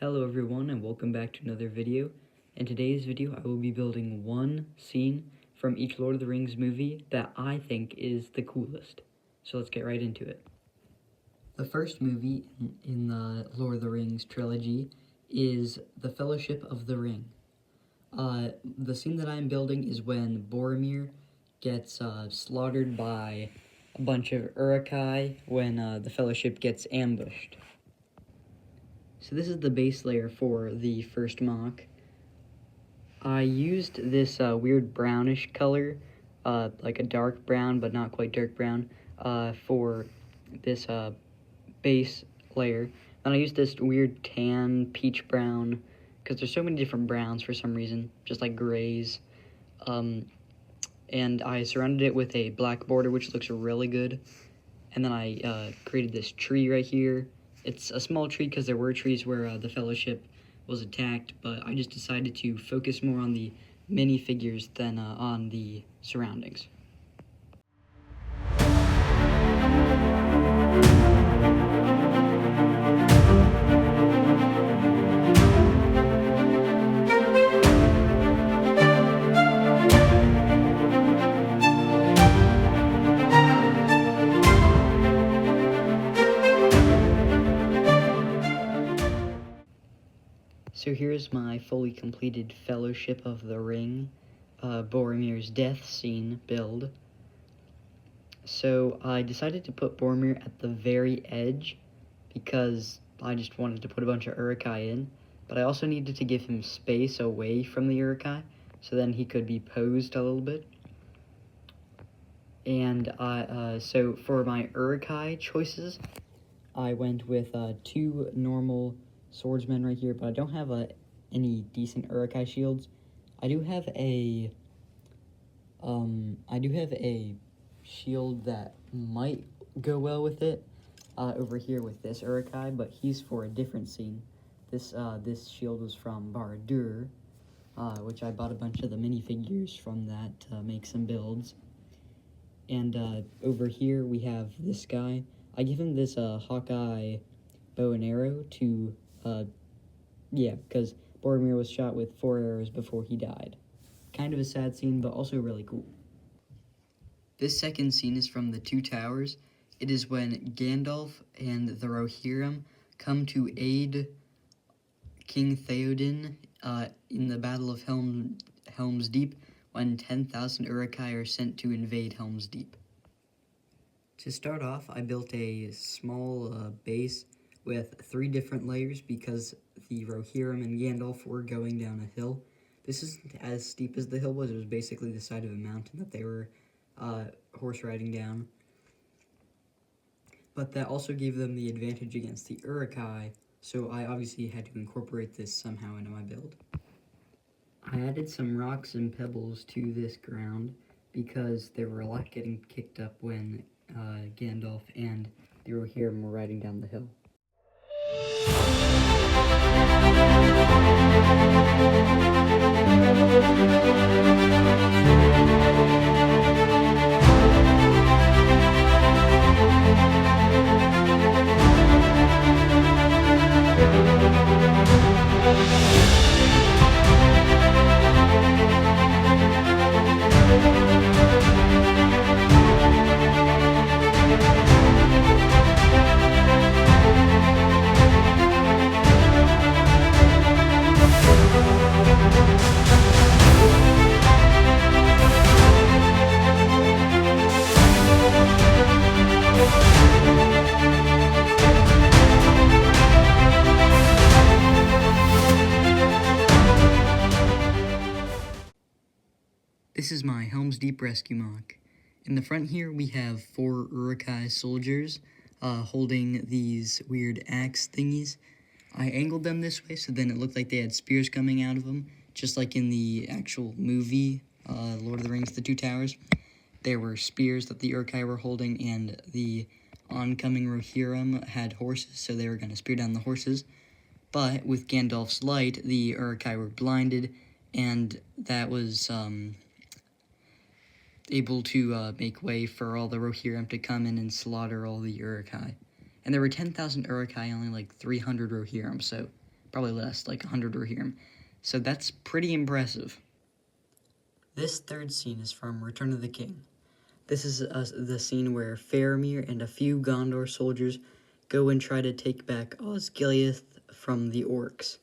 Hello everyone and welcome back to another video. In today's video I will be building one scene from each Lord of the Rings movie that I think is the coolest. So let's get right into it. The first movie in the Lord of the Rings trilogy is The Fellowship of the Ring. The scene that I'm building is when Boromir gets slaughtered by a bunch of Uruk-hai when the Fellowship gets ambushed. So this is the base layer for the first mock. I used this weird brownish color, like a dark brown but not quite dark brown, for this base layer. Then I used this weird tan peach brown, because there's so many different browns for some reason, just like grays. And I surrounded it with a black border, which looks really good. And then I created this tree right here. It's a small tree because there were trees where the Fellowship was attacked, but I just decided to focus more on the minifigures than on the surroundings. So here's my fully completed Fellowship of the Ring, Boromir's death scene build. So I decided to put Boromir at the very edge because I just wanted to put a bunch of Uruk-hai in, but I also needed to give him space away from the Uruk-hai so then he could be posed a little bit. And so for my Uruk-hai choices, I went with two normal swordsmen right here, but I don't have any decent Uruk-hai shields. I do have a shield that might go well with it over here with this Uruk-hai, but he's for a different scene. This shield was from Barad-dûr, which I bought a bunch of the minifigures from that to make some builds. And over here we have this guy. I give him this Hawkeye bow and arrow to because Boromir was shot with 4 arrows before he died. Kind of a sad scene, but also really cool. This second scene is from the Two Towers. It is when Gandalf and the Rohirrim come to aid King Theoden in the Battle of Helm's Deep when 10,000 Uruk-hai are sent to invade Helm's Deep. To start off, I built a small base with 3 different layers because the Rohirrim and Gandalf were going down a hill. This isn't as steep as the hill was. It was basically the side of a mountain that they were horse riding down. But that also gave them the advantage against the Uruk-hai, so I obviously had to incorporate this somehow into my build. I added some rocks and pebbles to this ground because there were a lot getting kicked up when Gandalf and the Rohirrim were riding down the hill. This is my Helm's Deep rescue mock. In the front here, we have 4 Uruk-hai soldiers holding these weird axe thingies. I angled them this way so then it looked like they had spears coming out of them, just like in the actual movie, Lord of the Rings, The Two Towers. There were spears that the Uruk-hai were holding, and the oncoming Rohirrim had horses, so they were going to spear down the horses. But with Gandalf's light, the Uruk-hai were blinded, and that was able to make way for all the Rohirrim to come in and slaughter all the Uruk-hai. And there were 10,000 Uruk-hai, only like 300 Rohirrim, so probably less, like 100 Rohirrim. So that's pretty impressive. This third scene is from Return of the King. This is the scene where Faramir and a few Gondor soldiers go and try to take back Osgiliath from the orcs.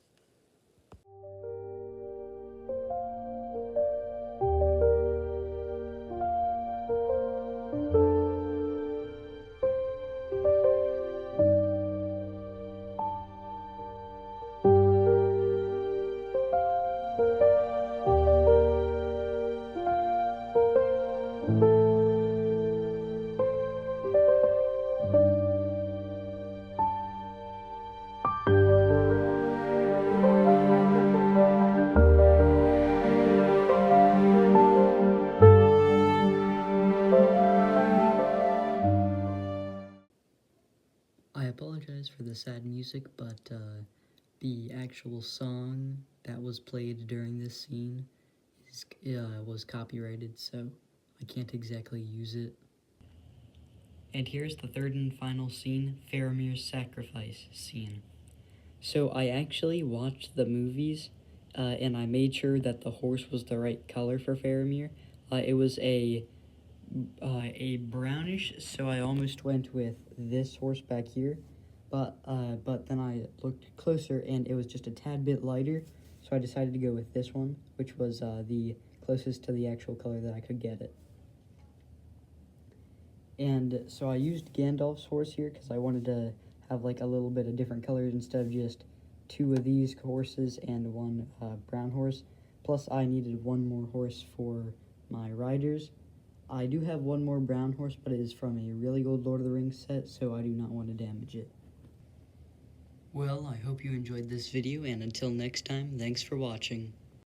I apologize for the sad music, but the actual song that was played during this scene was copyrighted, so I can't exactly use it. And here's the third and final scene, Faramir's sacrifice scene. So I actually watched the movies, and I made sure that the horse was the right color for Faramir. It was a brownish, so I almost went with this horse back here, but then I looked closer and it was just a tad bit lighter, so I decided to go with this one, which was the closest to the actual color that I could get it. And so I used Gandalf's horse here because I wanted to have like a little bit of different colors instead of just 2 of these horses and 1 brown horse. Plus I needed 1 more horse for my riders. I do have 1 more brown horse, but it is from a really old Lord of the Rings set, so I do not want to damage it. Well, I hope you enjoyed this video, and until next time, thanks for watching.